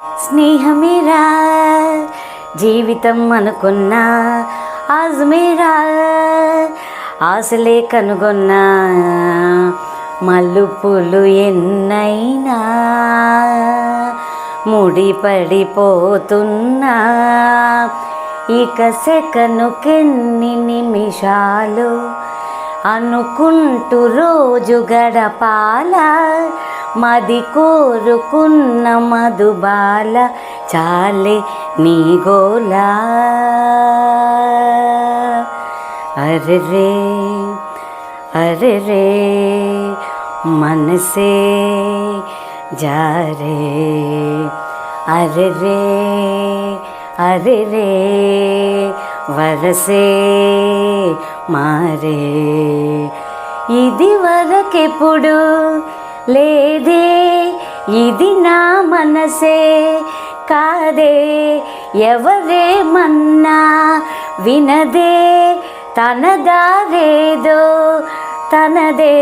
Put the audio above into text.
స్నేహమేరా జీవితం అనుకున్నా, ఆజ్మేరా ఆశలే కనుగొన్నా, మలుపులు ఎన్నైనా ముడిపడిపోతున్నా, ఇక సెకనుకెన్ని నిమిషాలు అనుకుంటూ రోజు గడపాల, మది కోరుకున్న మధుబాల చాలే నీ గోలా. అరెరే అరెరే మనసే జారే, అరెరే అరెరే వరసే మారే, ఇది వరకెప్పుడు లేదే, ఇది నా మనసే కాదే, ఎవరేమన్నా వినదే, తన దారేదో తనదే.